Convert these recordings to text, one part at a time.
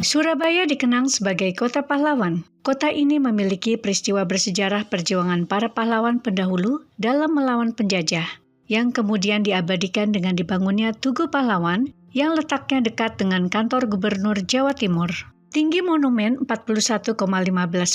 Surabaya dikenang sebagai kota pahlawan. Kota ini memiliki peristiwa bersejarah perjuangan para pahlawan pendahulu dalam melawan penjajah, yang kemudian diabadikan dengan dibangunnya Tugu Pahlawan yang letaknya dekat dengan kantor Gubernur Jawa Timur. Tinggi monumen 41,15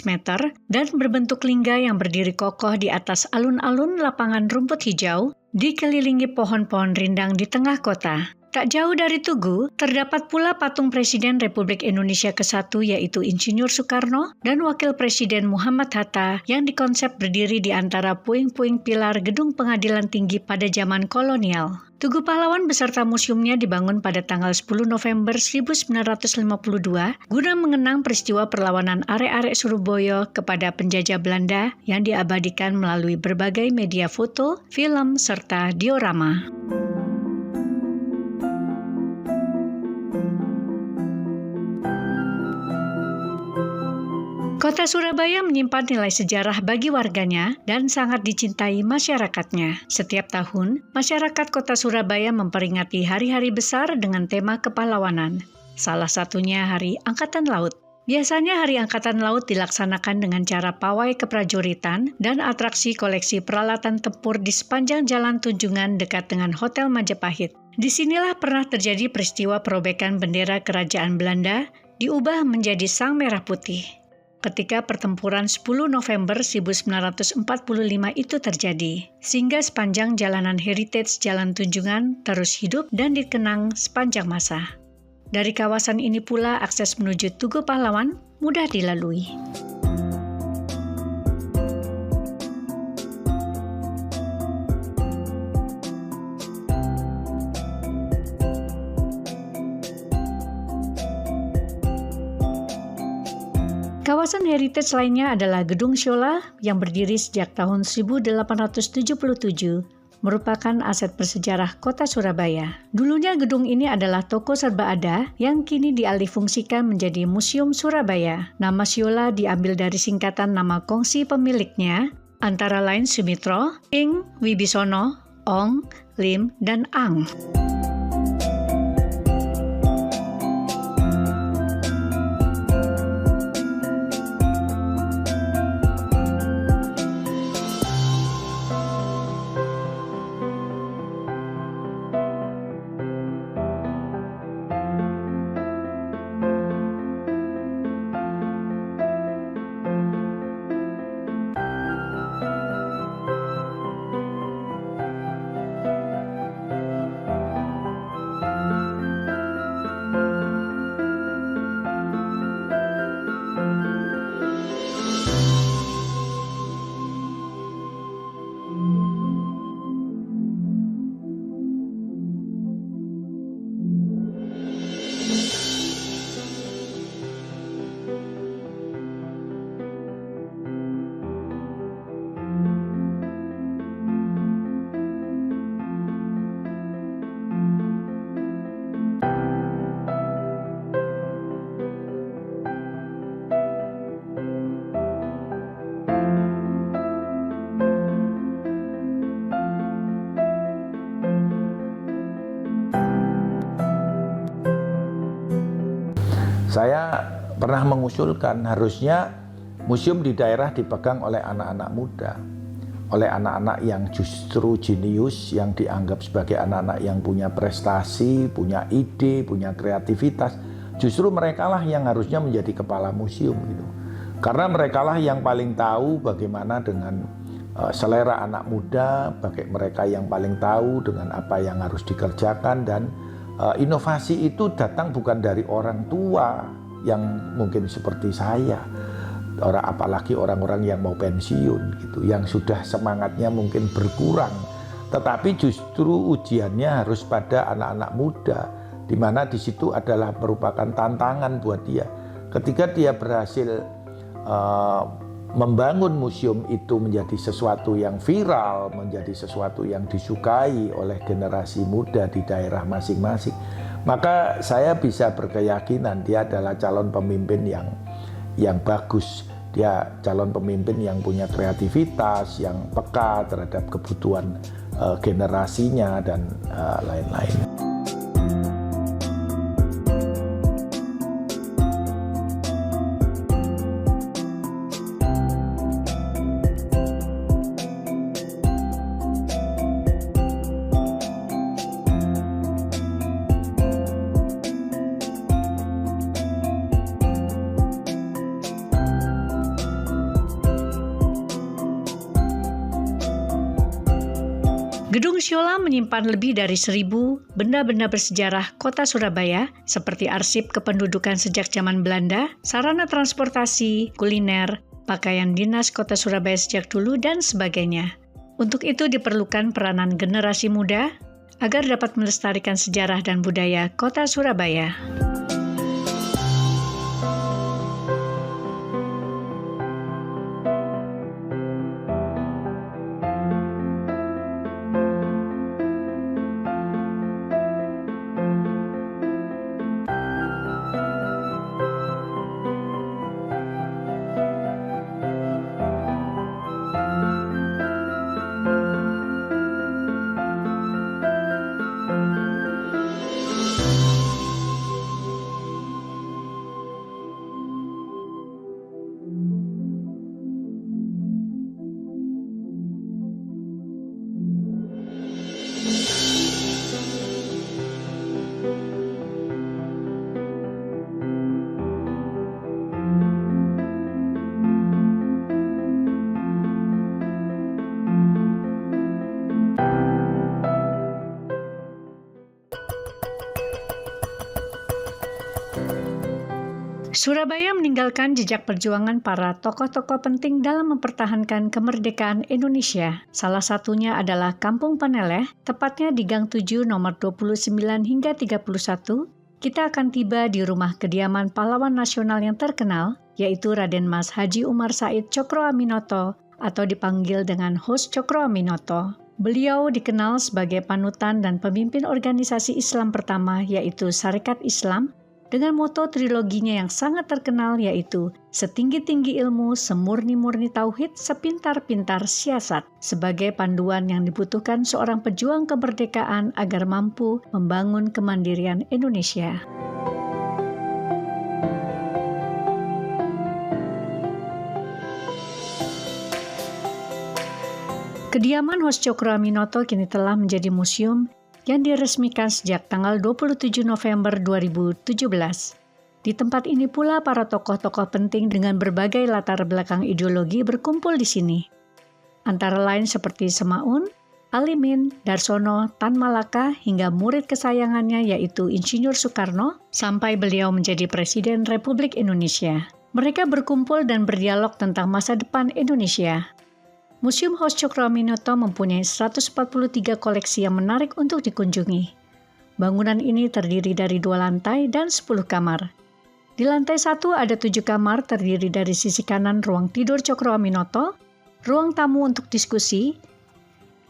meter dan berbentuk lingga yang berdiri kokoh di atas alun-alun lapangan rumput hijau, dikelilingi pohon-pohon rindang di tengah kota. Tak jauh dari Tugu, terdapat pula patung Presiden Republik Indonesia ke-1 yaitu Insinyur Soekarno dan Wakil Presiden Muhammad Hatta yang dikonsep berdiri di antara puing-puing pilar Gedung Pengadilan Tinggi pada zaman kolonial. Tugu Pahlawan beserta museumnya dibangun pada tanggal 10 November 1952 guna mengenang peristiwa perlawanan arek-arek Surabaya kepada penjajah Belanda yang diabadikan melalui berbagai media foto, film, serta diorama. Kota Surabaya menyimpan nilai sejarah bagi warganya dan sangat dicintai masyarakatnya. Setiap tahun, masyarakat Kota Surabaya memperingati hari-hari besar dengan tema kepahlawanan. Salah satunya Hari Angkatan Laut. Biasanya Hari Angkatan Laut dilaksanakan dengan cara pawai keprajuritan dan atraksi koleksi peralatan tempur di sepanjang Jalan Tunjungan dekat dengan Hotel Majapahit. Disinilah pernah terjadi peristiwa perobekan bendera Kerajaan Belanda diubah menjadi Sang Merah Putih. Ketika pertempuran 10 November 1945 itu terjadi, sehingga sepanjang jalanan heritage Jalan Tunjungan terus hidup dan dikenang sepanjang masa. Dari kawasan ini pula akses menuju Tugu Pahlawan mudah dilalui. Kawasan heritage lainnya adalah Gedung Shola yang berdiri sejak tahun 1877, merupakan aset bersejarah kota Surabaya. Dulunya gedung ini adalah toko serba ada yang kini dialihfungsikan menjadi Museum Surabaya. Nama Shola diambil dari singkatan nama kongsi pemiliknya, antara lain Sumitro, Ing, Wibisono, Ong, Lim, dan Ang. Saya pernah mengusulkan harusnya museum di daerah dipegang oleh anak-anak muda, oleh anak-anak yang justru jenius, yang dianggap sebagai anak-anak yang punya prestasi, punya ide, punya kreativitas. Justru merekalah yang harusnya menjadi kepala museum gitu. Karena merekalah yang paling tahu bagaimana dengan selera anak muda, bagi mereka yang paling tahu dengan apa yang harus dikerjakan, dan inovasi itu datang bukan dari orang tua yang mungkin seperti saya, apalagi orang-orang yang mau pensiun gitu, yang sudah semangatnya mungkin berkurang, tetapi justru ujiannya harus pada anak-anak muda, di mana di situ adalah merupakan tantangan buat dia. Ketika dia berhasil membangun museum itu menjadi sesuatu yang viral, menjadi sesuatu yang disukai oleh generasi muda di daerah masing-masing, maka saya bisa berkeyakinan dia adalah calon pemimpin yang bagus. Dia calon pemimpin yang punya kreativitas, yang peka terhadap kebutuhan generasinya dan lain-lain. Gedung Siola menyimpan lebih dari 1.000 benda-benda bersejarah kota Surabaya seperti arsip kependudukan sejak zaman Belanda, sarana transportasi, kuliner, pakaian dinas kota Surabaya sejak dulu, dan sebagainya. Untuk itu diperlukan peranan generasi muda agar dapat melestarikan sejarah dan budaya kota Surabaya. Surabaya meninggalkan jejak perjuangan para tokoh-tokoh penting dalam mempertahankan kemerdekaan Indonesia. Salah satunya adalah Kampung Paneleh, tepatnya di Gang 7 nomor 29 hingga 31. Kita akan tiba di rumah kediaman pahlawan nasional yang terkenal, yaitu Raden Mas Haji Umar Said Cokroaminoto atau dipanggil dengan Hos Cokroaminoto. Beliau dikenal sebagai panutan dan pemimpin organisasi Islam pertama, yaitu Sarekat Islam, dengan moto triloginya yang sangat terkenal, yaitu setinggi-tinggi ilmu, semurni-murni tauhid, sepintar-pintar siasat, sebagai panduan yang dibutuhkan seorang pejuang kemerdekaan agar mampu membangun kemandirian Indonesia. Kediaman Hos Cokroaminoto kini telah menjadi museum yang diresmikan sejak tanggal 27 November 2017. Di tempat ini pula para tokoh-tokoh penting dengan berbagai latar belakang ideologi berkumpul di sini. Antara lain seperti Semaun, Alimin, Darsono, Tan Malaka, hingga murid kesayangannya yaitu Insinyur Soekarno, sampai beliau menjadi Presiden Republik Indonesia. Mereka berkumpul dan berdialog tentang masa depan Indonesia. Museum Hos Cokroaminoto mempunyai 143 koleksi yang menarik untuk dikunjungi. Bangunan ini terdiri dari 2 lantai dan 10 kamar. Di lantai 1 ada 7 kamar terdiri dari sisi kanan ruang tidur Cokroaminoto, ruang tamu untuk diskusi.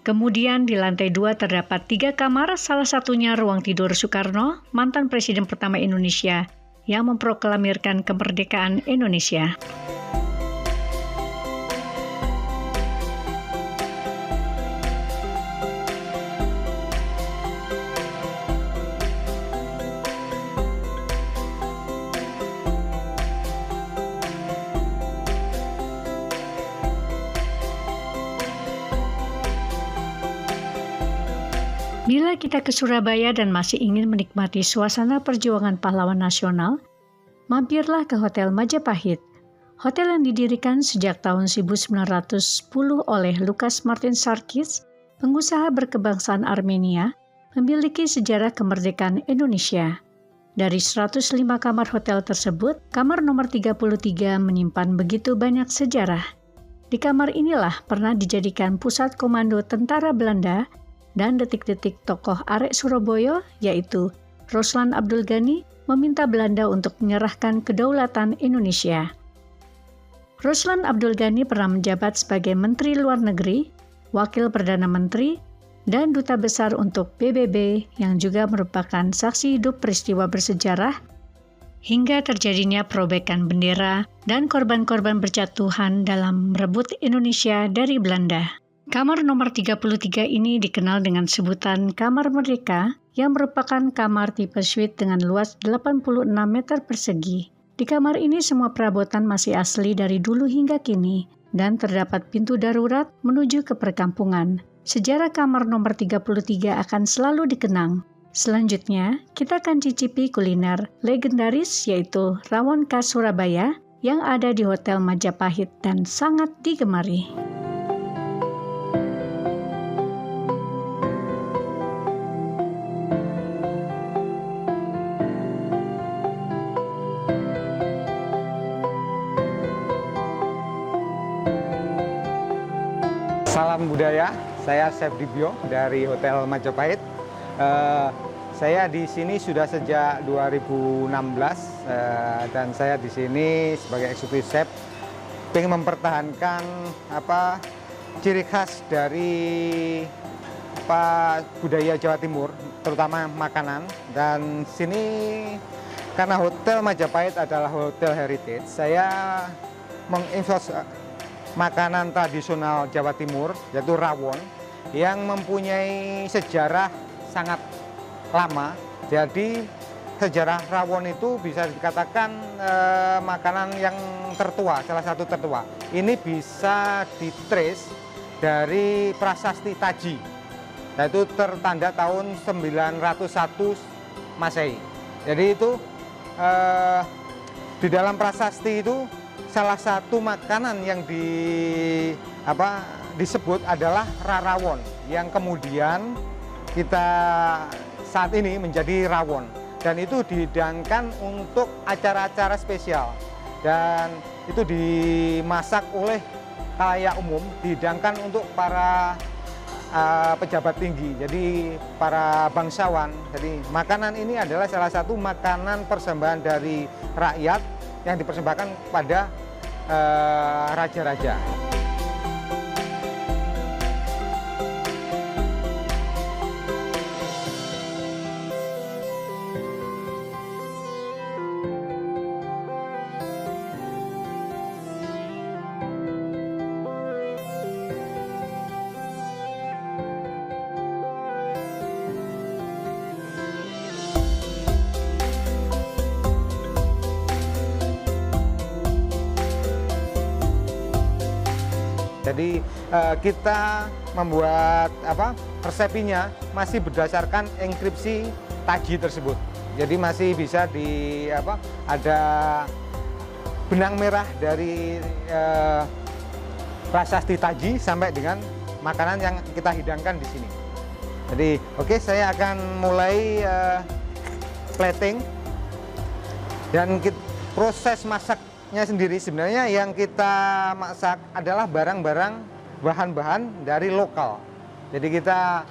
Kemudian di lantai 2 terdapat 3 kamar, salah satunya ruang tidur Soekarno, mantan Presiden pertama Indonesia yang memproklamirkan kemerdekaan Indonesia. Bila kita ke Surabaya dan masih ingin menikmati suasana perjuangan pahlawan nasional, mampirlah ke Hotel Majapahit. Hotel yang didirikan sejak tahun 1910 oleh Lukas Martin Sarkis, pengusaha berkebangsaan Armenia, memiliki sejarah kemerdekaan Indonesia. Dari 105 kamar hotel tersebut, kamar nomor 33 menyimpan begitu banyak sejarah. Di kamar inilah pernah dijadikan pusat komando tentara Belanda dan detik-detik tokoh Arek Surabaya, yaitu Roslan Abdul Ghani, meminta Belanda untuk menyerahkan kedaulatan Indonesia. Roslan Abdul Ghani pernah menjabat sebagai Menteri Luar Negeri, Wakil Perdana Menteri, dan Duta Besar untuk PBB yang juga merupakan saksi hidup peristiwa bersejarah hingga terjadinya perobekan bendera dan korban-korban berjatuhan dalam merebut Indonesia dari Belanda. Kamar nomor 33 ini dikenal dengan sebutan Kamar Merdeka yang merupakan kamar tipe suite dengan luas 86 meter persegi. Di kamar ini semua perabotan masih asli dari dulu hingga kini dan terdapat pintu darurat menuju ke perkampungan. Sejarah kamar nomor 33 akan selalu dikenang. Selanjutnya, kita akan cicipi kuliner legendaris yaitu rawon khas Surabaya yang ada di Hotel Majapahit dan sangat digemari. Salam budaya, saya Chef Dibyo dari Hotel Majapahit. Saya di sini sudah sejak 2016 dan saya di sini sebagai eksekutif chef ingin mempertahankan ciri khas dari budaya Jawa Timur, terutama makanan. Dan sini karena Hotel Majapahit adalah hotel heritage, saya menginvest makanan tradisional Jawa Timur, yaitu rawon, yang mempunyai sejarah sangat lama. Jadi sejarah rawon itu bisa dikatakan makanan yang tertua, salah satu tertua. Ini bisa ditrace dari prasasti Taji, yaitu tertanda tahun 901 Masehi. Jadi itu di dalam prasasti itu salah satu makanan yang disebut adalah rarawon, yang kemudian kita saat ini menjadi rawon, dan itu dihidangkan untuk acara-acara spesial, dan itu dimasak oleh khalayak umum, dihidangkan untuk para pejabat tinggi, jadi para bangsawan. Jadi makanan ini adalah salah satu makanan persembahan dari rakyat yang dipersembahkan pada raja-raja. Jadi kita membuat resepnya masih berdasarkan enkripsi Taji tersebut. Jadi masih bisa ada benang merah dari prasasti Taji sampai dengan makanan yang kita hidangkan di sini. Jadi saya akan mulai plating, dan proses masaknya sendiri sebenarnya yang kita masak adalah barang-barang, bahan-bahan dari lokal. Jadi kita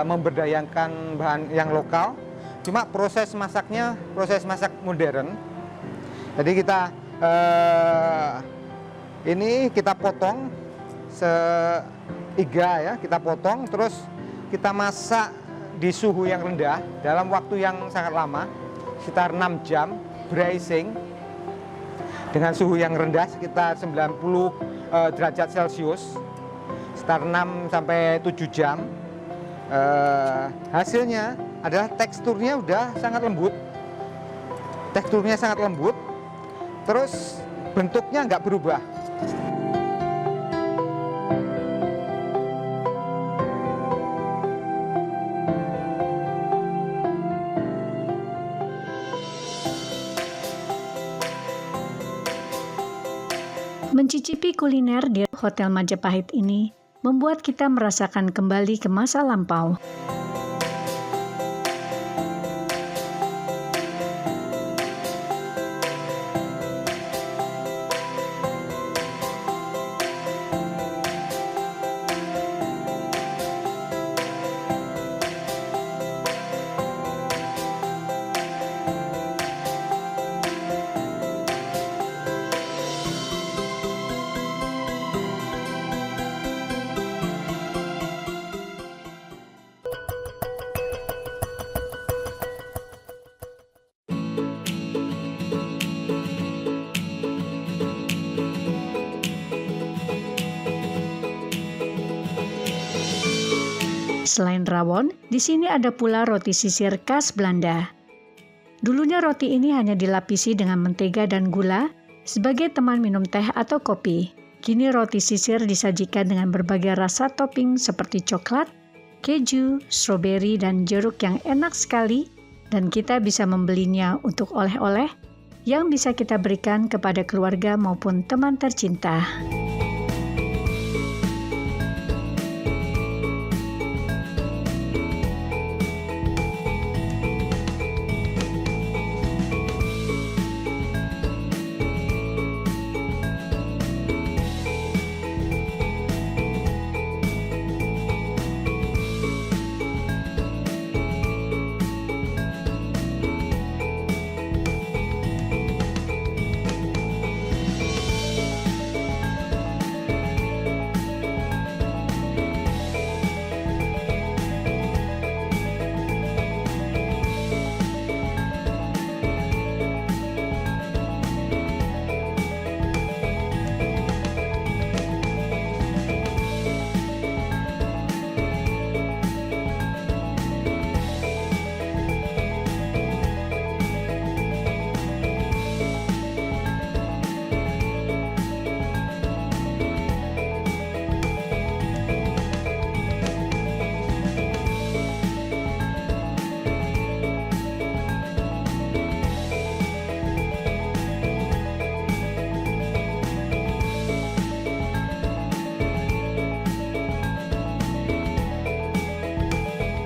memberdayakan bahan yang lokal, cuma proses masaknya proses masak modern. Jadi kita ini kita potong seiga ya, kita potong, terus kita masak di suhu yang rendah dalam waktu yang sangat lama, sekitar 6 jam braising dengan suhu yang rendah sekitar 90 derajat Celcius, sekitar 6 sampai 7 jam. Hasilnya adalah teksturnya udah sangat lembut, terus bentuknya nggak berubah. Mencicipi kuliner di Hotel Majapahit ini membuat kita merasakan kembali ke masa lampau. Selain rawon, di sini ada pula roti sisir khas Belanda. Dulunya roti ini hanya dilapisi dengan mentega dan gula sebagai teman minum teh atau kopi. Kini roti sisir disajikan dengan berbagai rasa topping seperti coklat, keju, stroberi, dan jeruk yang enak sekali, dan kita bisa membelinya untuk oleh-oleh yang bisa kita berikan kepada keluarga maupun teman tercinta.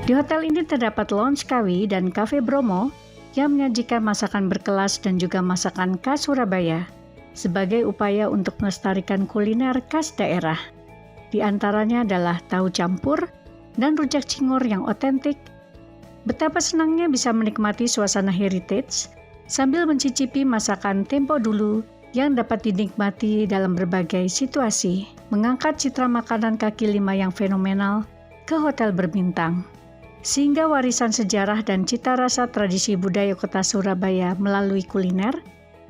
Di hotel ini terdapat lounge Kawi dan Cafe Bromo yang menyajikan masakan berkelas dan juga masakan khas Surabaya sebagai upaya untuk melestarikan kuliner khas daerah. Di antaranya adalah tahu campur dan rujak cingur yang otentik. Betapa senangnya bisa menikmati suasana heritage sambil mencicipi masakan tempo dulu yang dapat dinikmati dalam berbagai situasi, mengangkat citra makanan kaki lima yang fenomenal ke hotel berbintang. Sehingga warisan sejarah dan cita rasa tradisi budaya kota Surabaya melalui kuliner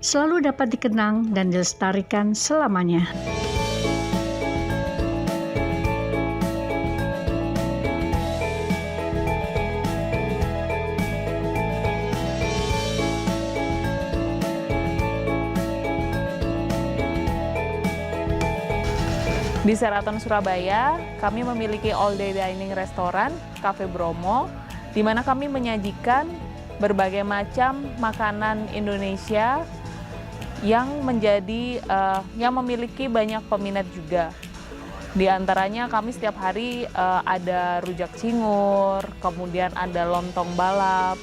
selalu dapat dikenang dan dilestarikan selamanya. Di Sheraton Surabaya, kami memiliki all-day dining restoran, Cafe Bromo, di mana kami menyajikan berbagai macam makanan Indonesia yang memiliki banyak peminat juga. Di antaranya kami setiap hari ada rujak cingur, kemudian ada lontong balap,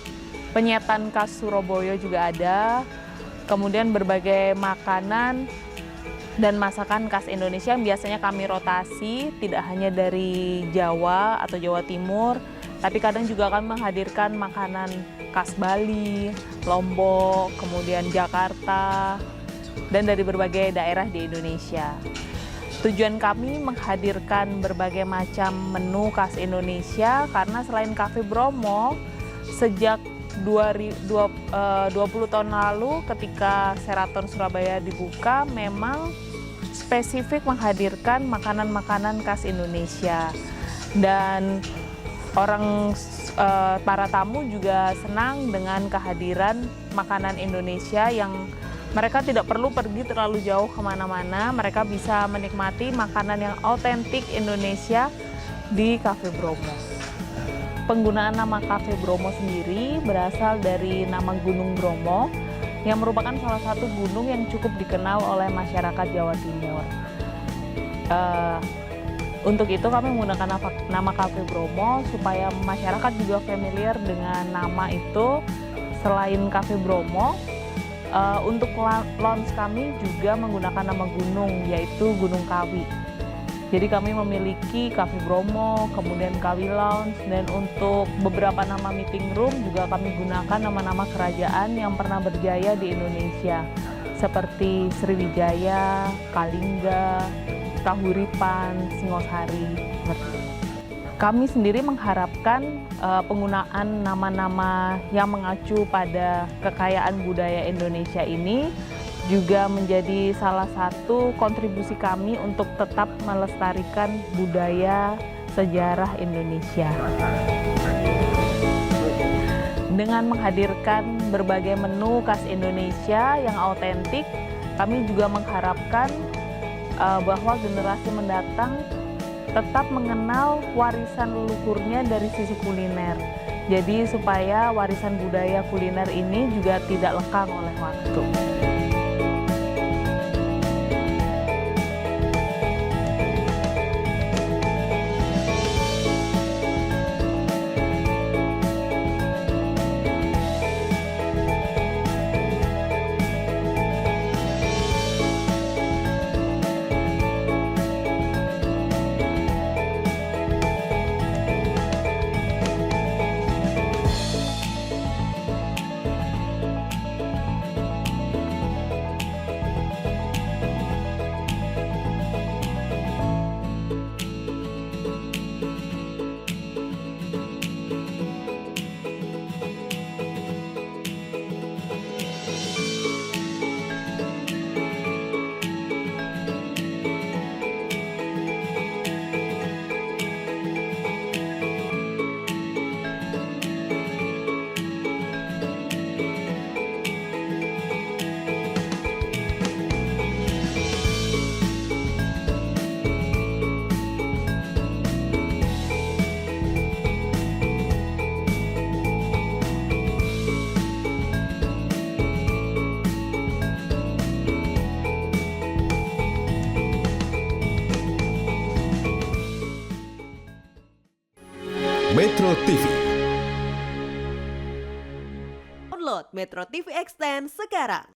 penyetan khas Surabaya juga ada, kemudian berbagai makanan dan masakan khas Indonesia yang biasanya kami rotasi, tidak hanya dari Jawa atau Jawa Timur, tapi kadang juga kami menghadirkan makanan khas Bali, Lombok, kemudian Jakarta, dan dari berbagai daerah di Indonesia. Tujuan kami menghadirkan berbagai macam menu khas Indonesia karena selain Cafe Bromo, sejak 20 tahun lalu ketika Sheraton Surabaya dibuka, memang spesifik menghadirkan makanan-makanan khas Indonesia, dan para tamu juga senang dengan kehadiran makanan Indonesia yang mereka tidak perlu pergi terlalu jauh kemana-mana, mereka bisa menikmati makanan yang autentik Indonesia di Cafe Bromo. Penggunaan nama Cafe Bromo sendiri berasal dari nama Gunung Bromo yang merupakan salah satu gunung yang cukup dikenal oleh masyarakat Jawa Timur. Untuk itu kami menggunakan nama Cafe Bromo supaya masyarakat juga familiar dengan nama itu. Selain Cafe Bromo, untuk lounge kami juga menggunakan nama gunung, yaitu Gunung Kawi. Jadi kami memiliki Cafe Bromo, kemudian Kawi Lounge, dan untuk beberapa nama meeting room juga kami gunakan nama-nama kerajaan yang pernah berjaya di Indonesia, seperti Sriwijaya, Kalingga, Kahuripan, Singosari. Kami sendiri mengharapkan penggunaan nama-nama yang mengacu pada kekayaan budaya Indonesia ini juga menjadi salah satu kontribusi kami untuk tetap melestarikan budaya sejarah Indonesia. Dengan menghadirkan berbagai menu khas Indonesia yang autentik, kami juga mengharapkan bahwa generasi mendatang tetap mengenal warisan leluhurnya dari sisi kuliner. Jadi supaya warisan budaya kuliner ini juga tidak lekang oleh waktu. Metro TV. Download Metro TV Extend sekarang.